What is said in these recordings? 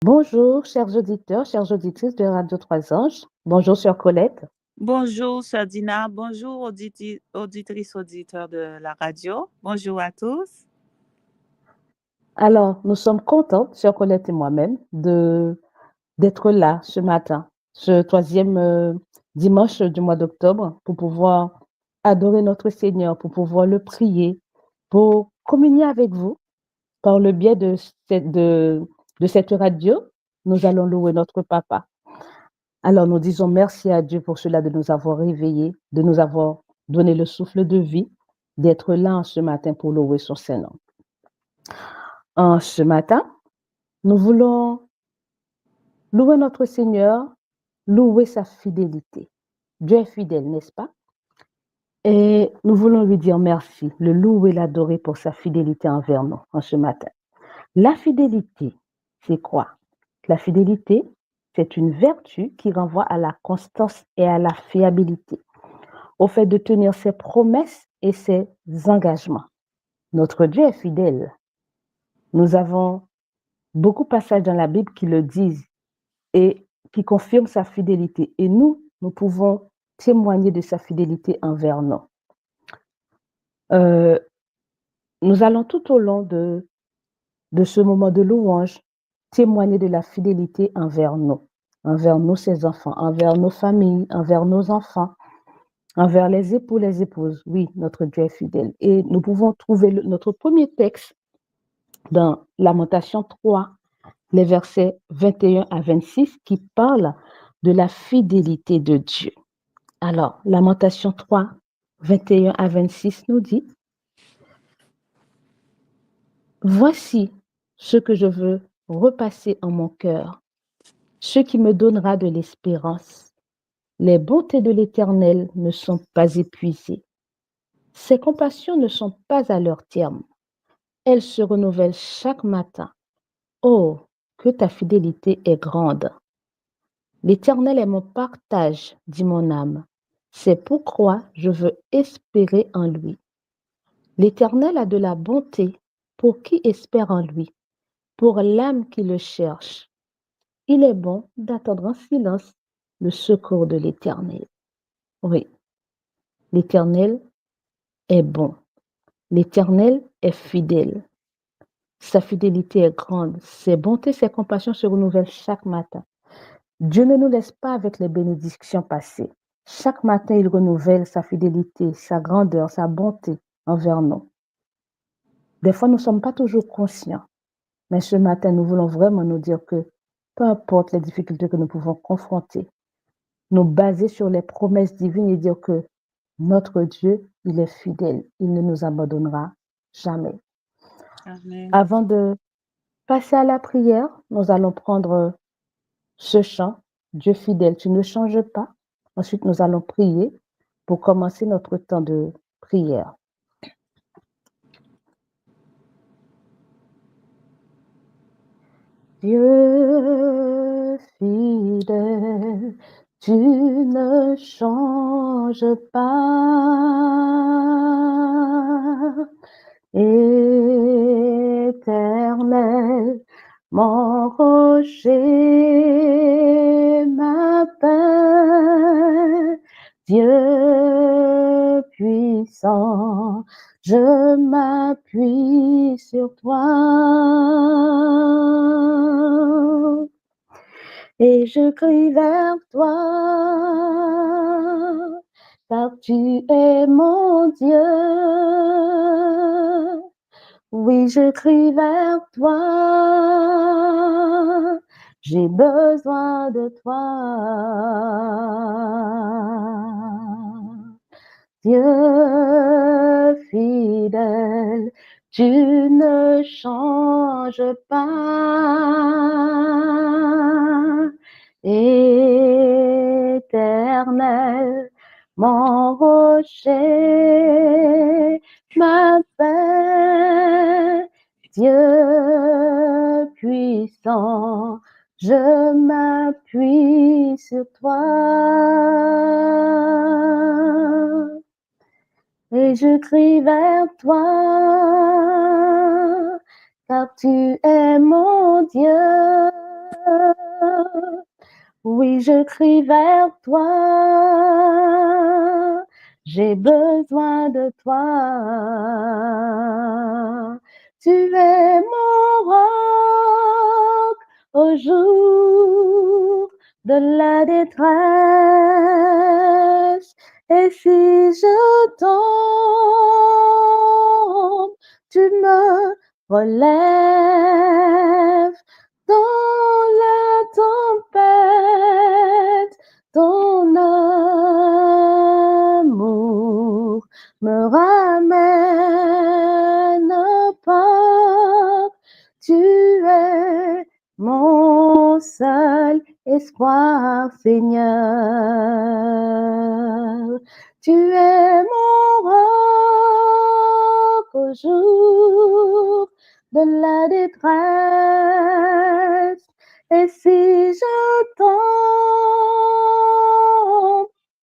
Bonjour, chers auditeurs, chères auditrices de Radio Trois Anges. Bonjour, chère Colette. Bonjour, sœur Dina. Bonjour, auditrices, auditeurs de la radio. Bonjour à tous. Alors, nous sommes contentes, chère Colette et moi-même, d'être là ce matin, ce troisième dimanche du mois d'octobre, pour pouvoir adorer notre Seigneur, pour pouvoir le prier, pour communier avec vous par le biais de cette radio. Nous allons louer notre Papa. Alors, nous disons merci à Dieu pour cela de nous avoir réveillés, de nous avoir donné le souffle de vie, d'être là ce matin pour louer son Saint-Nom. Ce matin, nous voulons louer notre Seigneur, louer sa fidélité. Dieu est fidèle, n'est-ce pas? Et nous voulons lui dire merci, le louer, l'adorer pour sa fidélité envers nous en ce matin. La fidélité, c'est quoi? La fidélité, c'est une vertu qui renvoie à la constance et à la fiabilité, au fait de tenir ses promesses et ses engagements. Notre Dieu est fidèle. Nous avons beaucoup de passages dans la Bible qui le disent et qui confirment sa fidélité. Et nous pouvons témoigner de sa fidélité envers nous. Nous allons tout au long de ce moment de louange témoigner de la fidélité envers nous, ses enfants, envers nos familles, envers nos enfants, envers les époux, les épouses. Oui, notre Dieu est fidèle. Et nous pouvons trouver notre premier texte dans Lamentation 3, les versets 21 à 26, qui parlent de la fidélité de Dieu. Alors, Lamentation 3, 21 à 26 nous dit, « Voici ce que je veux repasser en mon cœur, ce qui me donnera de l'espérance. Les bontés de l'Éternel ne sont pas épuisées. Ses compassions ne sont pas à leur terme. Elles se renouvellent chaque matin. Oh, que ta fidélité est grande. L'Éternel est mon partage, dit mon âme. C'est pourquoi je veux espérer en lui. L'Éternel a de la bonté pour qui espère en lui, pour l'âme qui le cherche. Il est bon d'attendre en silence le secours de l'Éternel. Oui, l'Éternel est bon. L'Éternel est fidèle. Sa fidélité est grande. Ses bontés, ses compassions se renouvellent chaque matin. Dieu ne nous laisse pas avec les bénédictions passées. Chaque matin, il renouvelle sa fidélité, sa grandeur, sa bonté envers nous. Des fois, nous ne sommes pas toujours conscients, mais ce matin, nous voulons vraiment nous dire que peu importe les difficultés que nous pouvons confronter, nous baser sur les promesses divines et dire que notre Dieu, il est fidèle, il ne nous abandonnera jamais. Amen. Avant de passer à la prière, nous allons prendre ce chant, Dieu fidèle, tu ne changes pas. Ensuite, nous allons prier pour commencer notre temps de prière. Dieu fidèle, tu ne changes pas. Éternel, mon rocher, ma paix, Dieu puissant, je m'appuie sur toi. Et je crie vers toi, car tu es mon Dieu. Oui, je crie vers toi, j'ai besoin de toi. Dieu fidèle, tu ne changes pas. Éternel, mon rocher, ma paix, Dieu puissant, je m'appuie sur toi. Et je crie vers toi, car tu es mon Dieu. Oui, je crie vers toi, j'ai besoin de toi. Tu es mon roc au jour de la détresse. Et si je tombe, tu me relèves dans la tempête. Ton amour me ramène au port. Tu es mon seul espoir, Seigneur. Tu es mon roc au jour de la détresse. Et si je tombe,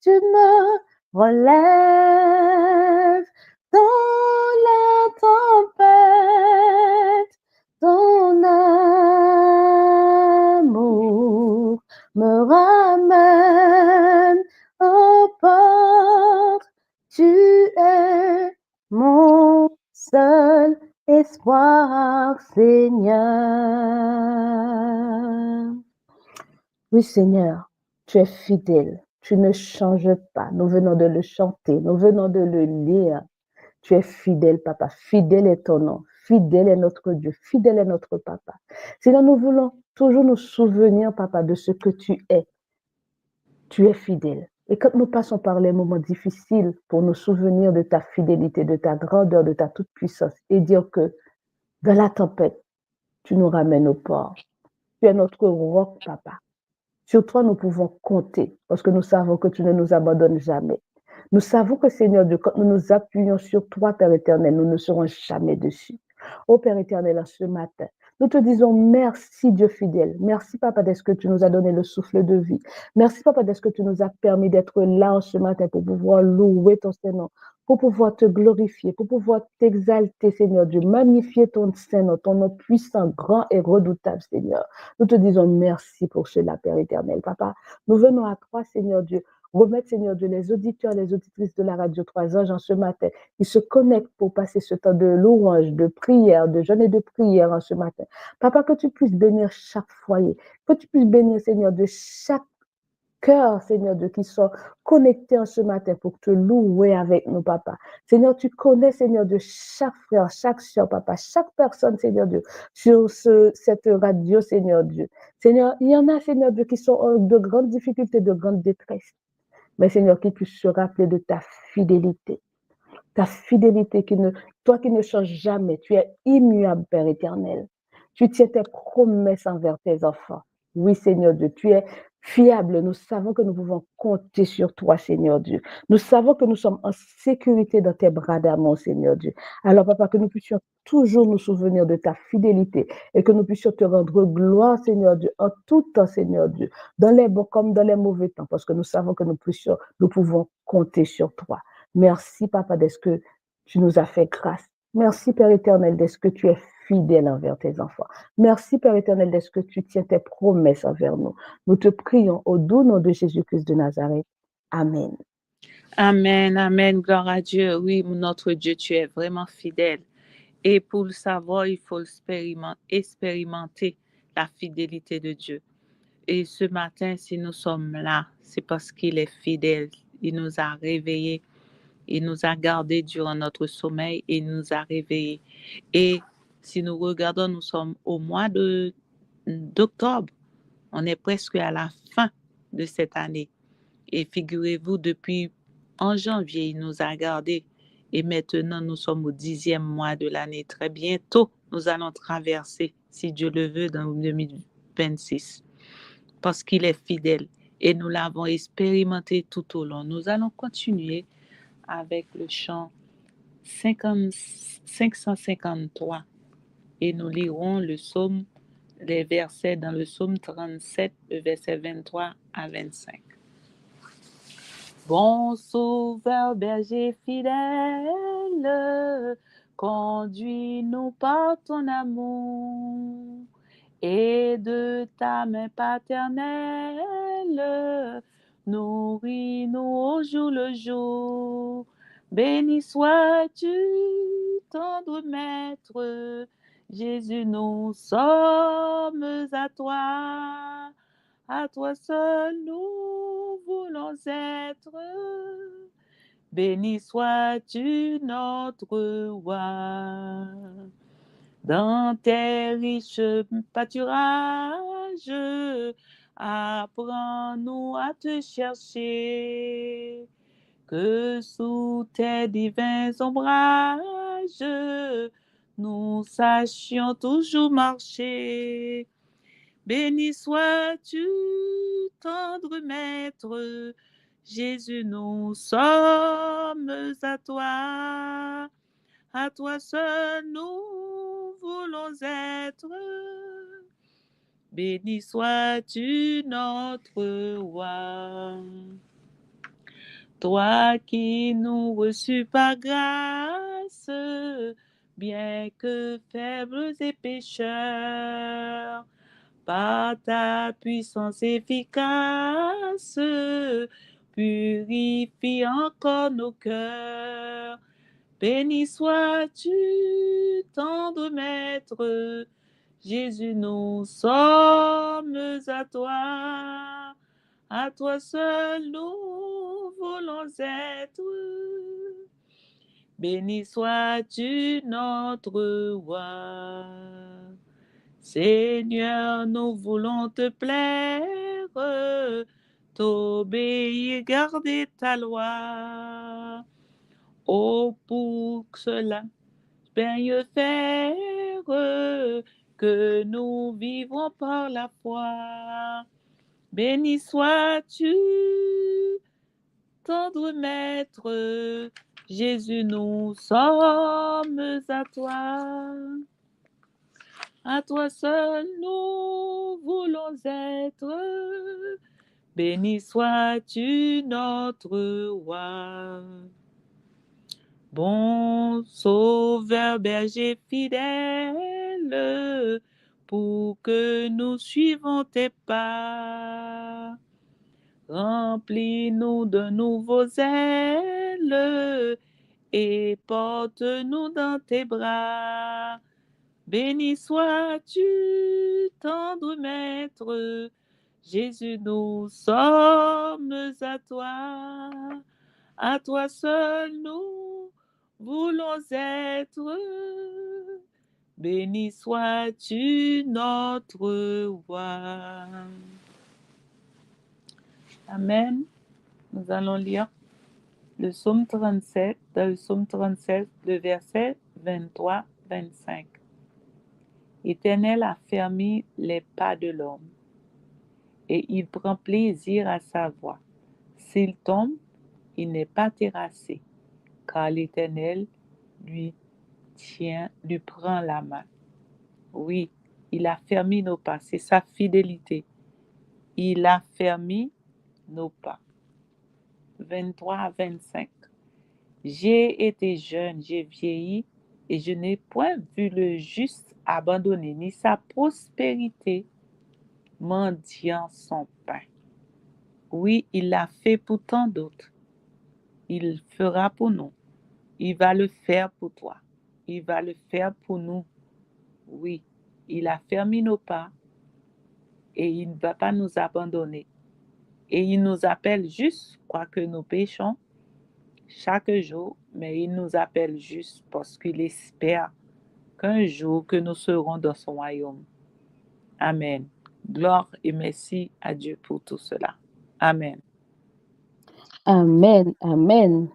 tu me relèves dans la tempête. Ton amour me ramène au port. Tu es mon seul espoir, Seigneur. Oui, Seigneur, tu es fidèle, tu ne changes pas. Nous venons de le chanter, nous venons de le lire. Tu es fidèle, Papa. Fidèle est ton nom. Fidèle est notre Dieu. Fidèle est notre Papa. Seigneur, nous voulons toujours nous souvenir, Papa, de ce que tu es. Tu es fidèle. Et quand nous passons par les moments difficiles pour nous souvenir de ta fidélité, de ta grandeur, de ta toute-puissance et dire que dans la tempête, tu nous ramènes au port. Tu es notre roc, Papa. Sur toi, nous pouvons compter parce que nous savons que tu ne nous abandonnes jamais. Nous savons que, Seigneur Dieu, quand nous nous appuyons sur toi, Père éternel, nous ne serons jamais dessus. Ô Père éternel, en ce matin, nous te disons merci, Dieu fidèle. Merci, Papa, d'être que tu nous as donné le souffle de vie. Merci, Papa, d'être que tu nous as permis d'être là en ce matin pour pouvoir louer ton Saint-Nom, pour pouvoir te glorifier, pour pouvoir t'exalter, Seigneur Dieu, magnifier ton Saint-Nom, ton nom puissant, grand et redoutable, Seigneur. Nous te disons merci pour cela, Père éternel. Papa, nous venons à toi, Seigneur Dieu, remettre, Seigneur Dieu, les auditeurs, les auditrices de la radio 3 Anges en ce matin, qui se connectent pour passer ce temps de louange, de prière, de jeûne et de prière en ce matin. Papa, que tu puisses bénir chaque foyer, que tu puisses bénir, Seigneur Dieu, chaque cœur, Seigneur Dieu, qui sont connectés en ce matin pour te louer avec nous, Papa. Seigneur, tu connais, Seigneur Dieu, chaque frère, chaque soeur, Papa, chaque personne, Seigneur Dieu, sur cette radio, Seigneur Dieu. Seigneur, il y en a, Seigneur Dieu, qui sont de grandes difficultés, de grandes détresses. Mais Seigneur, qu'ils puissent se rappeler de ta fidélité toi qui ne changes jamais, tu es immuable, Père éternel. Tu tiens tes promesses envers tes enfants. Oui, Seigneur Dieu, tu es fiable. Nous savons que nous pouvons compter sur toi, Seigneur Dieu. Nous savons que nous sommes en sécurité dans tes bras d'amour, Seigneur Dieu. Alors, Papa, que nous puissions toujours nous souvenir de ta fidélité et que nous puissions te rendre gloire, Seigneur Dieu, en tout temps, Seigneur Dieu, dans les bons comme dans les mauvais temps, parce que nous savons que nous pouvons compter sur toi. Merci, Papa, d'être que tu nous as fait grâce. Merci, Père éternel, d'être que tu es fidèle envers tes enfants. Merci, Père éternel, d'être que tu tiens tes promesses envers nous. Nous te prions au doux nom de Jésus-Christ de Nazareth. Amen. Amen, amen, gloire à Dieu. Oui, notre Dieu, tu es vraiment fidèle. Et pour le savoir, il faut expérimenter la fidélité de Dieu. Et ce matin, si nous sommes là, c'est parce qu'il est fidèle. Il nous a réveillés. Il nous a gardés durant notre sommeil et il nous a réveillés. Et si nous regardons, nous sommes au mois d'octobre. On est presque à la fin de cette année. Et figurez-vous, depuis en janvier, il nous a gardés. Et maintenant, nous sommes au 10e mois de l'année. Très bientôt, nous allons traverser, si Dieu le veut, dans 2026. Parce qu'il est fidèle. Et nous l'avons expérimenté tout au long. Nous allons continuer avec le chant 553. Et nous lirons les versets dans le psaume 37, le verset 23 à 25. Bon sauveur, berger fidèle, conduis-nous par ton amour et de ta main paternelle nourris-nous au jour le jour. Béni sois-tu, tendre Maître, Jésus, nous sommes à toi seul nous voulons être. Béni sois-tu notre roi. Dans tes riches pâturages, apprends-nous à te chercher, que sous tes divins ombrages, nous sachions toujours marcher. Béni sois-tu, tendre Maître, Jésus, nous sommes à toi seul nous voulons être. Béni sois-tu notre roi. Toi qui nous reçus par grâce, bien que faibles et pécheurs, par ta puissance efficace, purifie encore nos cœurs. Béni sois-tu, tendre Maître, Jésus, nous sommes à toi seul nous voulons être. Béni sois-tu, notre roi. Seigneur, nous voulons te plaire, t'obéir, garder ta loi. Oh, pour cela, bien faire que nous vivons par la foi. Béni sois-tu, tendre Maître, Jésus, nous sommes à toi seul nous voulons être. Béni sois-tu, notre roi. Bon sauveur, berger fidèle, pour que nous suivons tes pas. Remplis-nous de nouveaux ailes et porte-nous dans tes bras. Béni sois-tu, tendre Maître, Jésus, nous sommes à toi seul nous voulons être. Béni sois-tu, notre roi. Amen. Nous allons lire le psaume 37, dans le psaume 37, le verset 23-25. Éternel a fermé les pas de l'homme, et il prend plaisir à sa voix. S'il tombe, il n'est pas terrassé, car l'Éternel lui prend la main. Oui, il a fermé nos pas, c'est sa fidélité. Il a fermé nos pas. 23-25. J'ai été jeune, j'ai vieilli, et je n'ai point vu le juste abandonné, ni sa prospérité mendiant son pain. Oui, il l'a fait pour tant d'autres. Il fera pour nous. Il va le faire pour toi. Il va le faire pour nous. Oui, il a fermé nos pas et il ne va pas nous abandonner. Et il nous appelle juste, quoique nous péchons, chaque jour, mais il nous appelle juste parce qu'il espère qu'un jour que nous serons dans son royaume. Amen. Gloire et merci à Dieu pour tout cela. Amen. Amen, amen.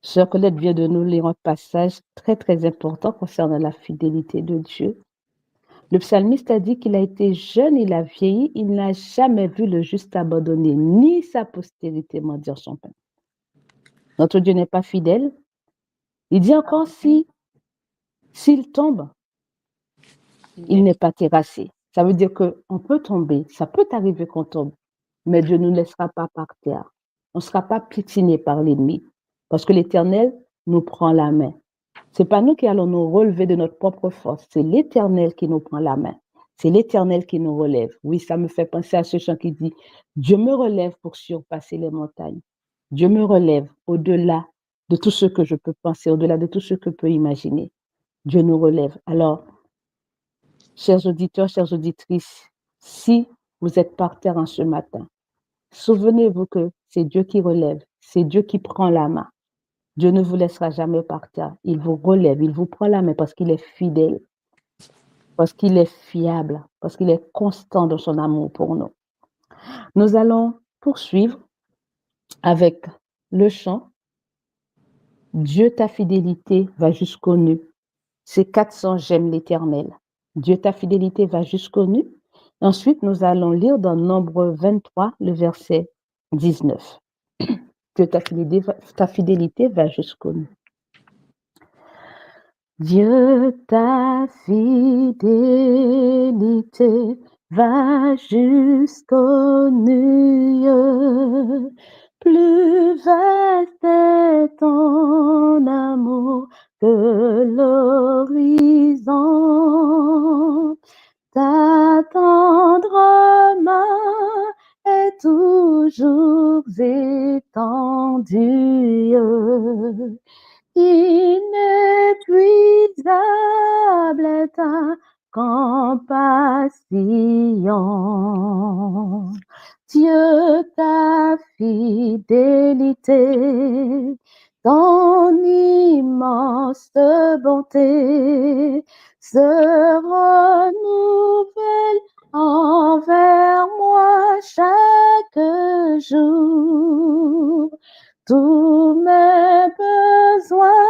Sœur Colette vient de nous lire un passage très, très important concernant la fidélité de Dieu. Le psalmiste a dit qu'il a été jeune, il a vieilli, il n'a jamais vu le juste abandonné, ni sa postérité mendiant son pain. Notre Dieu n'est pas fidèle. Il dit encore, s'il tombe, il n'est pas terrassé. Ça veut dire qu'on peut tomber, ça peut arriver qu'on tombe, mais Dieu ne nous laissera pas par terre. On ne sera pas piétiné par l'ennemi, parce que l'Éternel nous prend la main. Ce n'est pas nous qui allons nous relever de notre propre force, c'est l'Éternel qui nous prend la main. C'est l'Éternel qui nous relève. Oui, ça me fait penser à ce chant qui dit: «Dieu me relève pour surpasser les montagnes. Dieu me relève au-delà de tout ce que je peux penser, au-delà de tout ce que je peux imaginer. Dieu nous relève». Alors, chers auditeurs, chères auditrices, si vous êtes par terre en ce matin, souvenez-vous que c'est Dieu qui relève, c'est Dieu qui prend la main. Dieu ne vous laissera jamais par terre. Il vous relève, il vous prend la main parce qu'il est fidèle, parce qu'il est fiable, parce qu'il est constant dans son amour pour nous. Nous allons poursuivre avec le chant Dieu ta fidélité va jusqu'aux nues. C'est 400 j'aime l'Éternel. Dieu ta fidélité va jusqu'aux nues. Ensuite, nous allons lire dans Nombre 23, le verset 19. Que ta fidélité va jusqu'aux nues. Dieu, ta fidélité va jusqu'aux nues. Plus vaste est ton amour que l'horizon. Ta tendre main est toujours étendue. Inépuisable est ta compassion. Dieu, ta fidélité, ton immense bonté se renouvelle envers moi chaque jour. Tous mes besoins,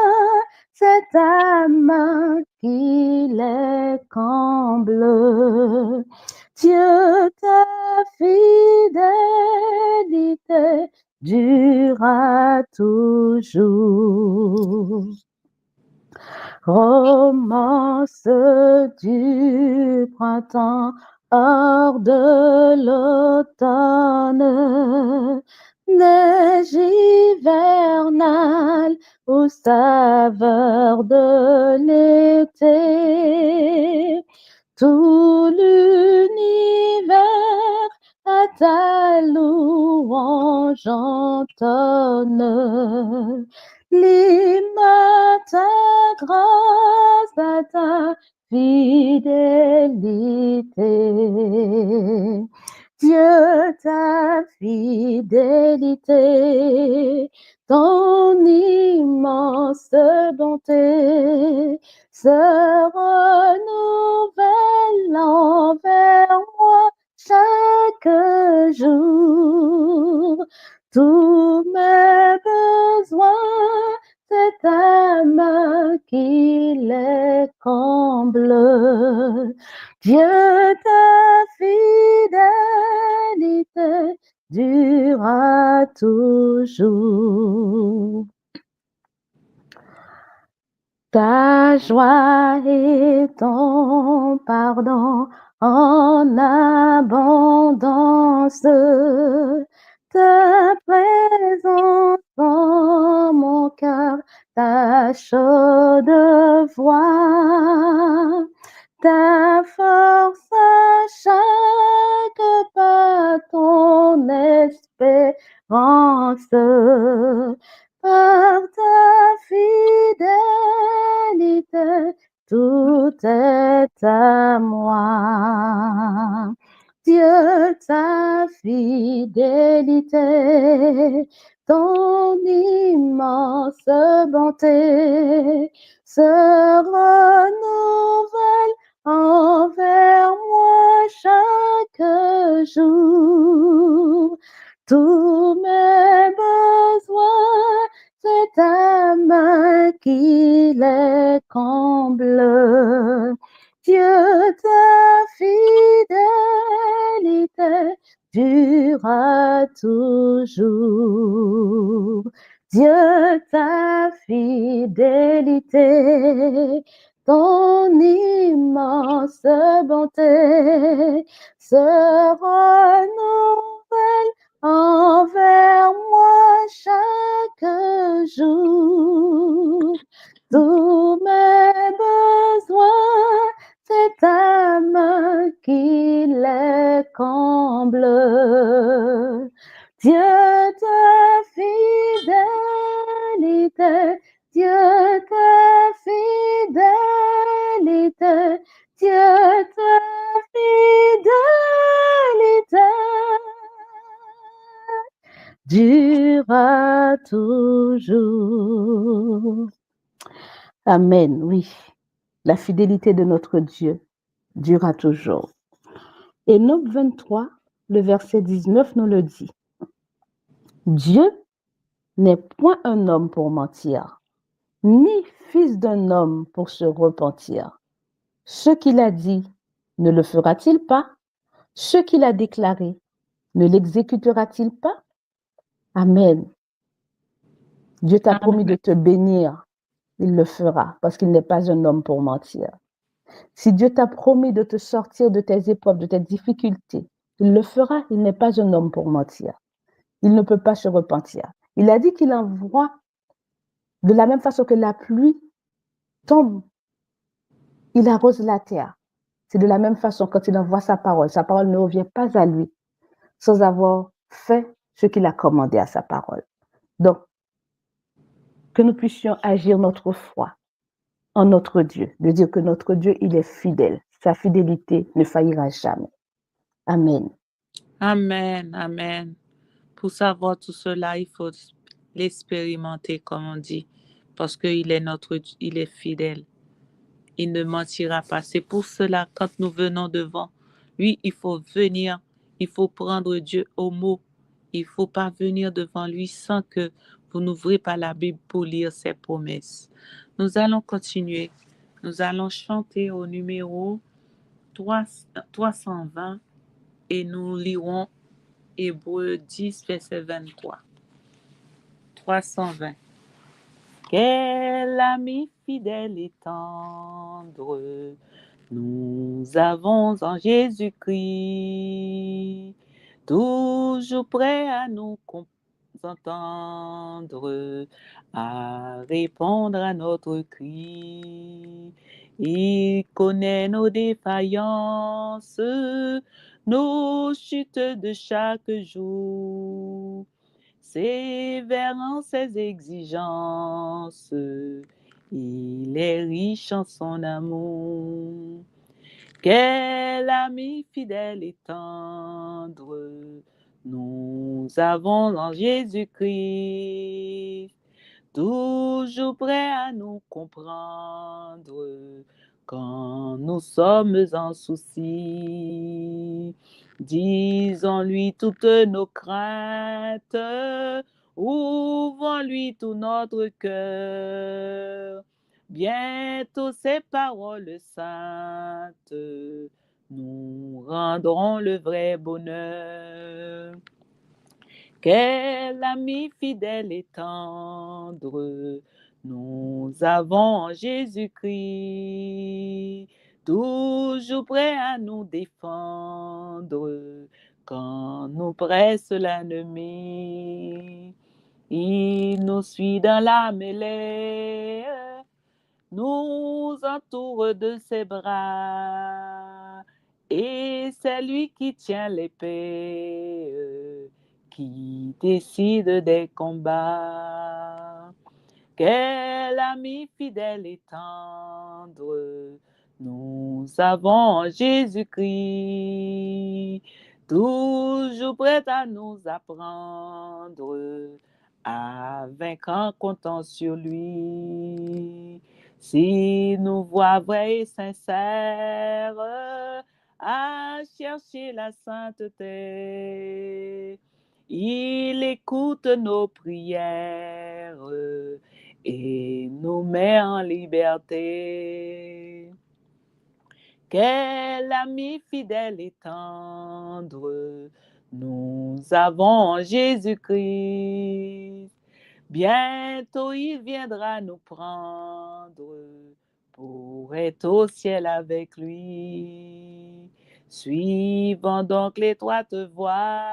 c'est ta main qui les comble. Dieu, ta fidélité durera toujours. Romance du printemps hors de l'automne, neige hivernale aux saveurs de l'été. Tout l'univers à ta louange entonne. L'hymne ta grâce, à ta fidélité. Dieu, ta fidélité, ton immense bonté se renouvelle envers moi chaque jour. Tous mes besoins, c'est ta main qui les comble. Dieu, ta fidélité durera toujours. Ta joie et ton pardon en abondance, ta présence dans mon cœur, ta chaude voix, ta force à chaque pas, ton espérance. Par ta fidélité, tout est à moi. Dieu, ta fidélité, ton immense bonté se renouvelle envers moi chaque jour. Tous mes besoins, c'est ta main qui les comble. Dieu, ta fidélité durera toujours. Dieu, ta fidélité, ton immense bonté se renouvelle envers moi chaque jour. Tous mes besoins, c'est ta main semble. Dieu de fidélité, Dieu de fidélité, Dieu de fidélité, durera toujours. Amen, oui. La fidélité de notre Dieu durera toujours. Et Job 23, le verset 19 nous le dit. Dieu n'est point un homme pour mentir, ni fils d'un homme pour se repentir. Ce qu'il a dit, ne le fera-t-il pas? Ce qu'il a déclaré, ne l'exécutera-t-il pas? Amen. Dieu t'a promis de te bénir, il le fera, parce qu'il n'est pas un homme pour mentir. Si Dieu t'a promis de te sortir de tes épreuves, de tes difficultés, il le fera, il n'est pas un homme pour mentir. Il ne peut pas se repentir. Il a dit qu'il envoie de la même façon que la pluie tombe, il arrose la terre. C'est de la même façon quand il envoie sa parole ne revient pas à lui sans avoir fait ce qu'il a commandé à sa parole. Donc, que nous puissions agir notre foi en notre Dieu, de dire que notre Dieu, il est fidèle. Sa fidélité ne faillira jamais. Amen. Amen, amen. Pour savoir tout cela, il faut l'expérimenter, comme on dit, parce qu'il est il est fidèle. Il ne mentira pas. C'est pour cela, quand nous venons devant lui, il faut venir, il faut prendre Dieu au mot. Il ne faut pas venir devant lui sans que vous n'ouvrez pas la Bible pour lire ses promesses. Nous allons continuer. Nous allons chanter au numéro 320 et nous lirons Hébreux 10, verset 23. 320. Quel ami fidèle et tendre nous avons en Jésus-Christ, toujours prêt à nous entendre, à répondre à notre cri. Il connaît nos défaillances, nos chutes de chaque jour. Sévère en ses exigences, il est riche en son amour. Quel ami fidèle et tendre nous avons en Jésus-Christ, toujours prêt à nous comprendre quand nous sommes en souci. Disons-lui toutes nos craintes, ouvrons-lui tout notre cœur. Bientôt ces paroles saintes nous rendront le vrai bonheur. Quel ami fidèle et tendre nous avons en Jésus-Christ, toujours prêt à nous défendre quand nous presse l'ennemi. Il nous suit dans la mêlée, nous entoure de ses bras, et c'est lui qui tient l'épée, qui décide des combats. Quel ami fidèle et tendre nous avons en Jésus-Christ, toujours prêt à nous apprendre à vaincre en comptant sur lui. Si nous voit vrai et sincère à chercher la sainteté, il écoute nos prières et nous met en liberté. Quel ami fidèle et tendre nous avons en Jésus-Christ. Bientôt il viendra nous prendre pour être au ciel avec lui. Suivons donc l'étroite voie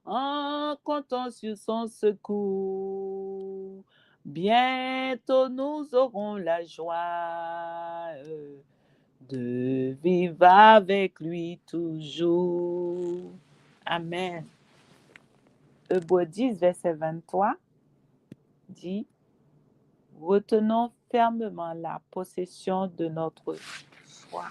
en comptant sur son secours. Bientôt nous aurons la joie de vivre avec lui toujours. nous. Amen. Hébreux 10, verset 23 dit, retenons fermement la possession de notre foi,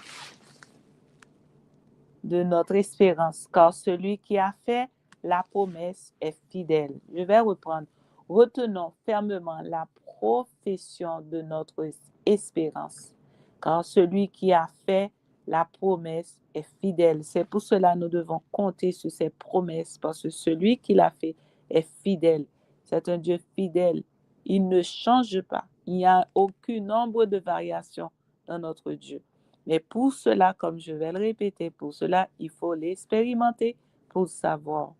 de notre espérance, car celui qui a fait la promesse est fidèle. Je vais reprendre. Retenons fermement la profession de notre espérance, car celui qui a fait la promesse est fidèle. C'est pour cela que nous devons compter sur ses promesses, parce que celui qui l'a fait est fidèle. C'est un Dieu fidèle. Il ne change pas. Il n'y a aucun nombre de variations dans notre Dieu. Mais pour cela, comme je vais le répéter, pour cela, il faut l'expérimenter pour savoir.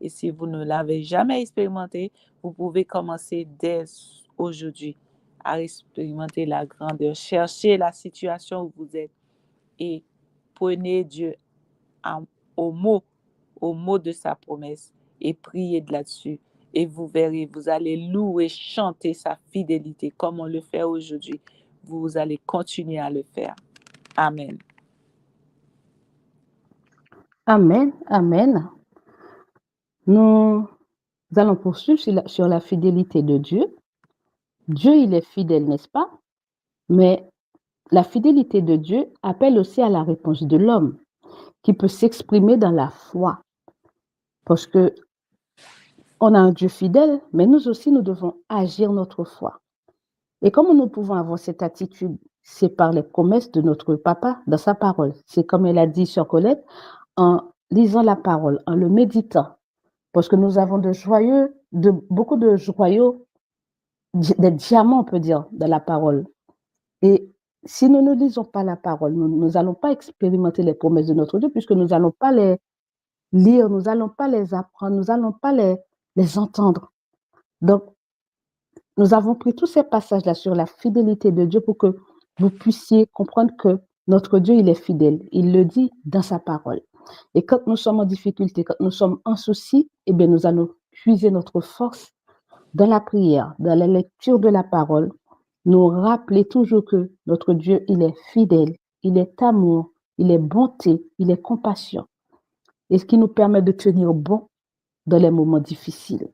Et si vous ne l'avez jamais expérimenté, vous pouvez commencer dès aujourd'hui à expérimenter la grandeur. Cherchez la situation où vous êtes et prenez Dieu au mot de sa promesse et priez de là-dessus. Et vous verrez, vous allez louer, chanter sa fidélité comme on le fait aujourd'hui. Vous allez continuer à le faire. Amen. Amen, amen. Nous allons poursuivre sur la fidélité de Dieu. Dieu, il est fidèle, n'est-ce pas? Mais la fidélité de Dieu appelle aussi à la réponse de l'homme, qui peut s'exprimer dans la foi. Parce que on a un Dieu fidèle, mais nous aussi, nous devons agir notre foi. Et comment nous pouvons avoir cette attitude? C'est par les promesses de notre papa dans sa parole. C'est comme elle a dit sur Colette, en lisant la parole, en le méditant. Parce que nous avons beaucoup de joyaux, des diamants, on peut dire, dans la parole. Et si nous ne lisons pas la parole, nous n'allons pas expérimenter les promesses de notre Dieu, puisque nous n'allons pas les lire, nous n'allons pas les apprendre, nous n'allons pas les entendre. Donc, nous avons pris tous ces passages-là sur la fidélité de Dieu pour que vous puissiez comprendre que notre Dieu, il est fidèle. Il le dit dans sa parole. Et quand nous sommes en difficulté, quand nous sommes en souci, eh bien, nous allons puiser notre force dans la prière, dans la lecture de la parole, nous rappeler toujours que notre Dieu, il est fidèle, il est amour, il est bonté, il est compassion. Et ce qui nous permet de tenir bon dans les moments difficiles.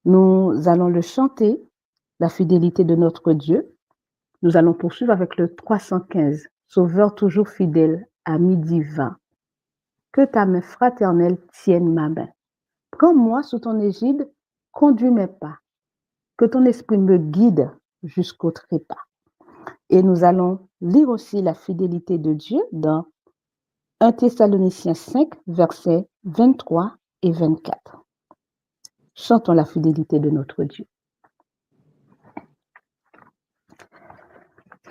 Nous allons le chanter, la fidélité de notre Dieu. Nous allons poursuivre avec le 315, Sauveur toujours fidèle à midi 20. Que ta main fraternelle tienne ma main. Prends-moi sous ton égide, conduis mes pas. Que ton esprit me guide jusqu'au trépas. Et nous allons lire aussi la fidélité de Dieu dans 1 Thessaloniciens 5, versets 23 et 24. Chantons la fidélité de notre Dieu.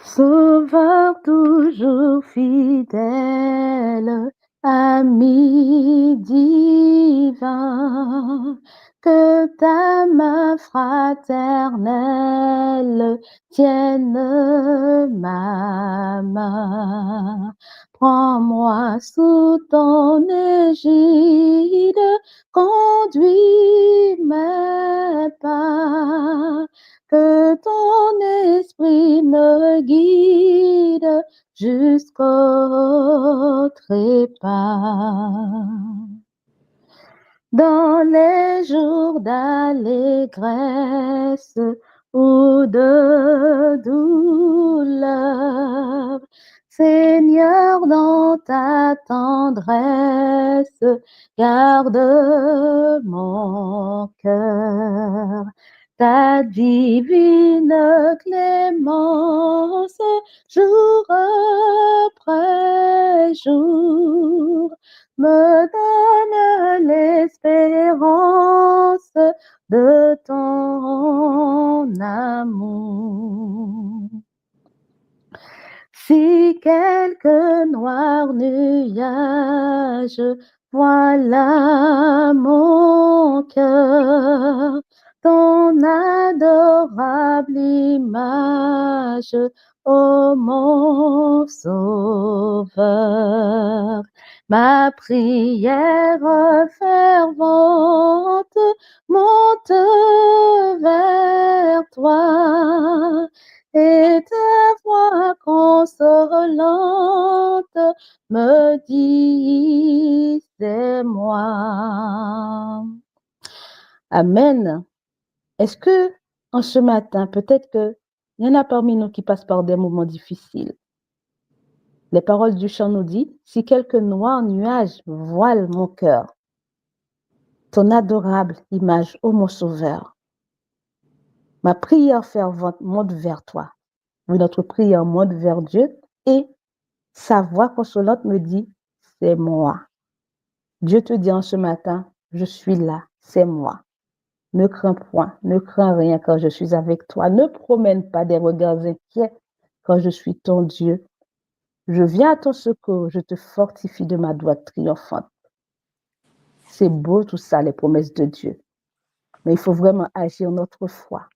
Sauveur toujours fidèle, ami divin, que ta main fraternelle tienne ma main. Prends-moi sous ton égide, conduis mes pas. Que ton esprit me guide jusqu'au trépas. Dans les jours d'allégresse ou de douleur, Seigneur, dans ta tendresse, garde mon cœur. Ta divine clémence, jour après jour, me donne l'espérance de ton amour. Si quelque noir nuage voilà mon cœur, ton adorable image, ô mon Sauveur. Ma prière fervente monte vers toi, et ta voix consolante me dit, c'est moi. Amen. Est-ce que, en ce matin, peut-être qu'il y en a parmi nous qui passent par des moments difficiles. Les paroles du chant nous disent, si quelques noirs nuages voilent mon cœur, ton adorable image, ô mon sauveur, ma prière fervente monte vers toi. Oui, notre prière monte vers Dieu et sa voix consolante me dit, c'est moi. Dieu te dit en ce matin, je suis là, c'est moi. Ne crains point, ne crains rien quand je suis avec toi. Ne promène pas des regards inquiets quand je suis ton Dieu. Je viens à ton secours, je te fortifie de ma droite triomphante. C'est beau tout ça, les promesses de Dieu. Mais il faut vraiment agir notre foi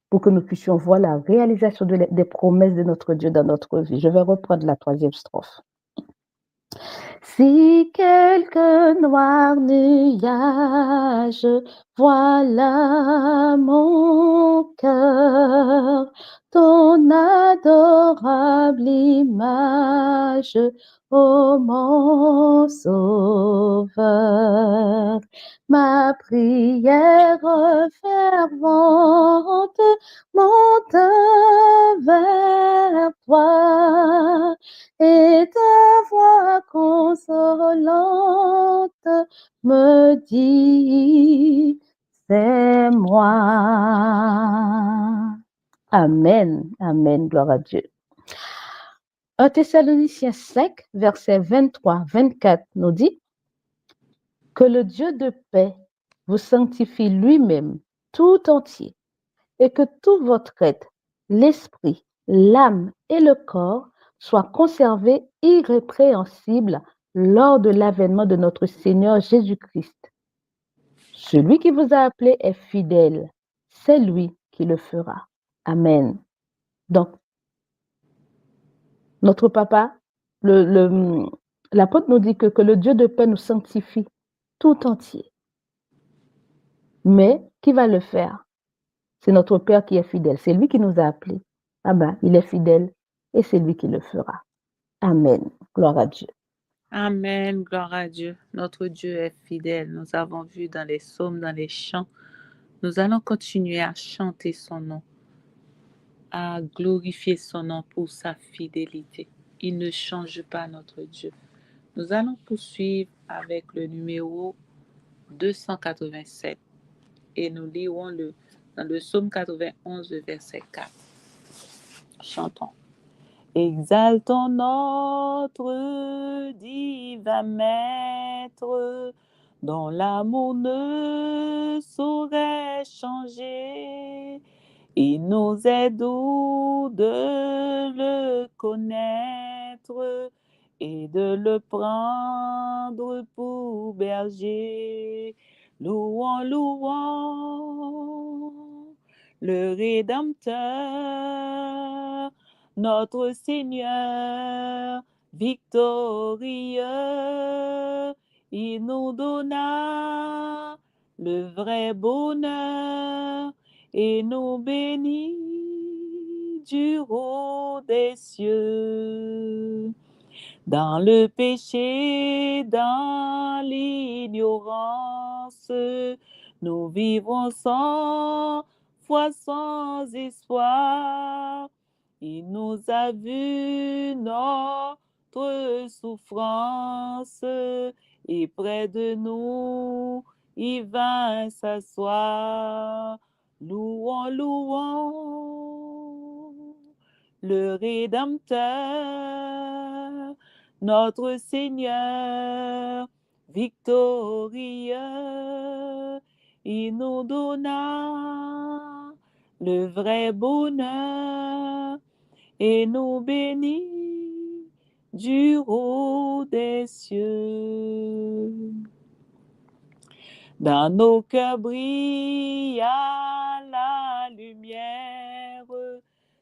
pour que nous puissions voir la réalisation des promesses de notre Dieu dans notre vie. Je vais reprendre la 3e strophe. Si quelques noirs nuages voilà mon cœur, ton adorable image, ô mon sauveur, ma prière fervente monte vers toi et ta voix consolante me dit, c'est moi. Amen, amen, gloire à Dieu. 1 Thessaloniciens 5, versets 23-24 nous dit, que le Dieu de paix vous sanctifie lui-même tout entier et que tout votre être, l'esprit, l'âme et le corps soient conservés irrépréhensibles lors de l'avènement de notre Seigneur Jésus-Christ. Celui qui vous a appelé est fidèle, c'est lui qui le fera. Amen. Donc, notre papa, l'apôtre nous dit que le Dieu de paix nous sanctifie tout entier. Mais qui va le faire? C'est notre Père qui est fidèle. C'est lui qui nous a appelés. Ah ben, il est fidèle et c'est lui qui le fera. Amen. Gloire à Dieu. Amen, gloire à Dieu. Notre Dieu est fidèle. Nous avons vu dans les psaumes, dans les chants. Nous allons continuer à chanter son nom, à glorifier son nom pour sa fidélité. Il ne change pas, notre Dieu. Nous allons poursuivre avec le numéro 287 et nous lirons dans le psaume 91, verset 4. Chantons. Exaltons notre divin Maître, dont l'amour ne saurait changer. Il nous est doux de le connaître et de le prendre pour berger. Louons, louons le Rédempteur, notre Seigneur victorieux. Il nous donna le vrai bonheur et nous bénit du haut des cieux. Dans le péché, dans l'ignorance, nous vivons sans foi, sans espoir. Il nous a vu notre souffrance et près de nous, il vint s'asseoir. Louons, louons le Rédempteur, notre Seigneur victorieux. Il nous donna le vrai bonheur et nous bénit du haut des cieux. Dans nos cœurs brille la lumière,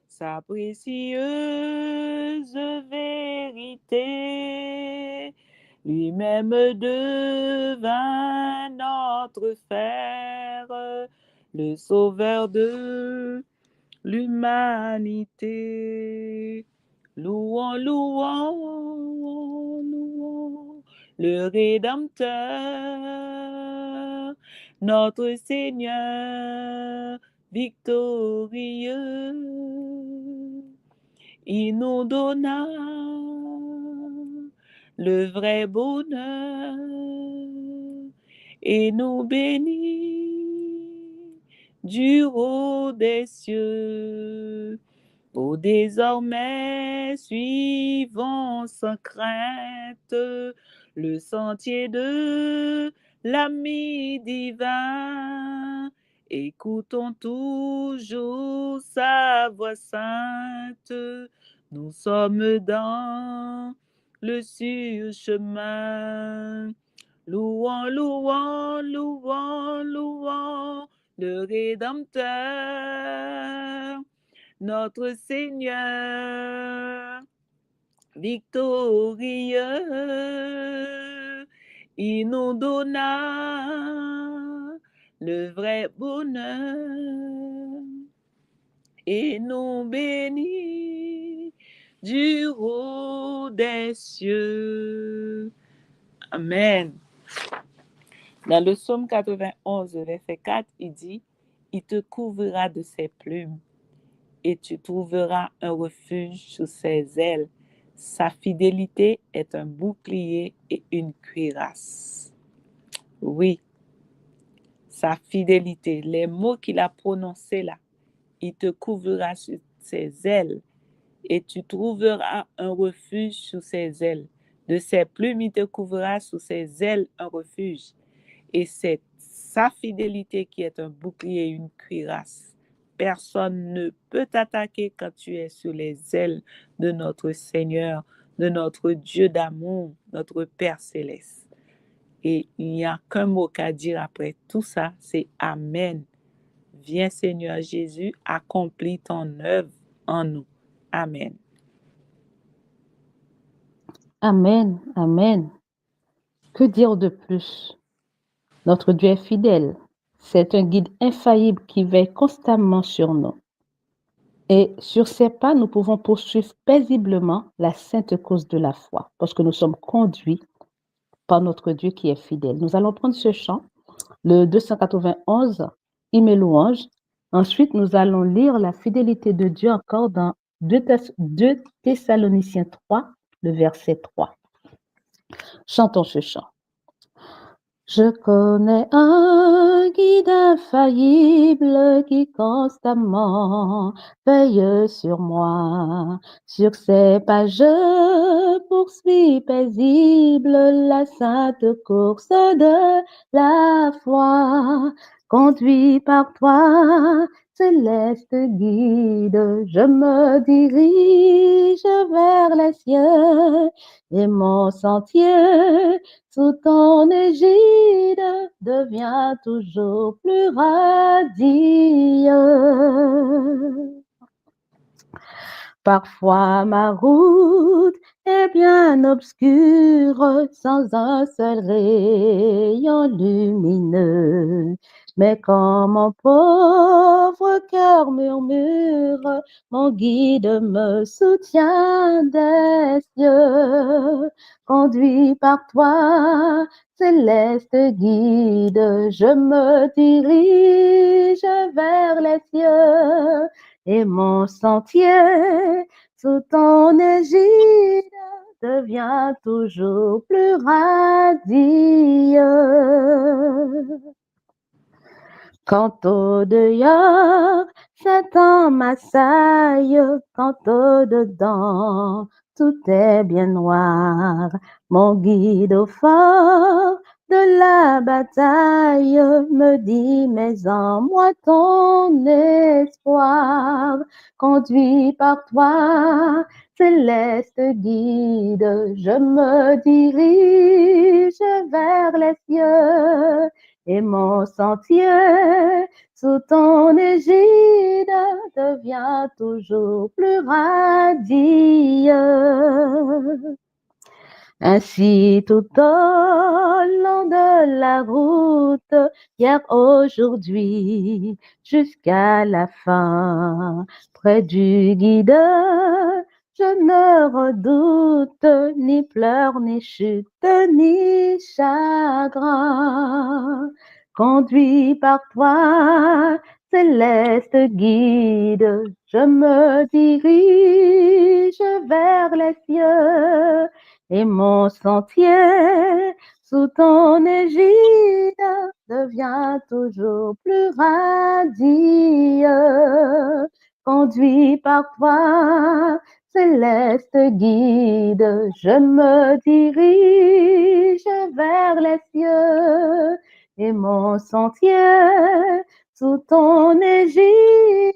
sa précieuse vérité. Lui-même devint notre frère, le sauveur de l'humanité. Louons, louons, louons le Rédempteur, notre Seigneur victorieux. Il nous donna le vrai bonheur et nous bénit du haut des cieux. Oh, désormais, suivons sans crainte le sentier de l'ami divin. Écoutons toujours sa voix sainte. Nous sommes dans le sûr chemin. Louons, louons, louons, louons le Rédempteur, notre Seigneur victorieux. Il nous donna le vrai bonheur et nous bénit du haut des cieux. Amen. Dans le psaume 91, verset 4, il dit, « Il te couvrira de ses plumes et tu trouveras un refuge sous ses ailes. Sa fidélité est un bouclier et une cuirasse. » Oui, sa fidélité, les mots qu'il a prononcés là, il te couvrira sous ses ailes et tu trouveras un refuge sous ses ailes. De ses plumes, il te couvrira sous ses ailes un refuge. Et c'est sa fidélité qui est un bouclier et une cuirasse. Personne ne peut t'attaquer quand tu es sur les ailes de notre Seigneur, de notre Dieu d'amour, notre Père céleste. Et il n'y a qu'un mot qu'à dire après tout ça, c'est Amen. Viens Seigneur Jésus, accomplis ton œuvre en nous. Amen. Amen, amen. Que dire de plus? Notre Dieu est fidèle. C'est un guide infaillible qui veille constamment sur nous. Et sur ses pas, nous pouvons poursuivre paisiblement la sainte cause de la foi, parce que nous sommes conduits par notre Dieu qui est fidèle. Nous allons prendre ce chant, le 291, Hymne et louange. Ensuite, nous allons lire la fidélité de Dieu encore dans 2 Thessaloniciens 3, le verset 3. Chantons ce chant. Je connais un guide infaillible qui constamment veille sur moi. Sur ses pas, je poursuis paisible la sainte course de la foi. Conduit par toi, céleste guide, je me dirige vers les cieux et mon sentier sous ton égide devient toujours plus radieux. Parfois ma route est bien obscure, sans un seul rayon lumineux. Mais quand mon pauvre cœur murmure, mon guide me soutient des cieux. Conduit par toi, céleste guide, je me dirige vers les cieux. Et mon sentier sous ton égide devient toujours plus radieux. Quand au dehors Satan m'assaille, quand au dedans tout est bien noir, mon guide au fort de la bataille me dit, mais en moi ton espoir, conduit par toi, céleste guide, je me dirige vers les cieux et mon sentier sous ton égide devient toujours plus radieux. Ainsi tout au long de la route, hier, aujourd'hui, jusqu'à la fin, près du guide, Je ne redoute ni pleurs, ni chute, ni chagrin. Conduit par toi, céleste guide, je me dirige vers les cieux et mon sentier sous ton égide devient toujours plus radieux. Conduit par toi, céleste guide, je me dirige vers les cieux et mon sentier sous ton égide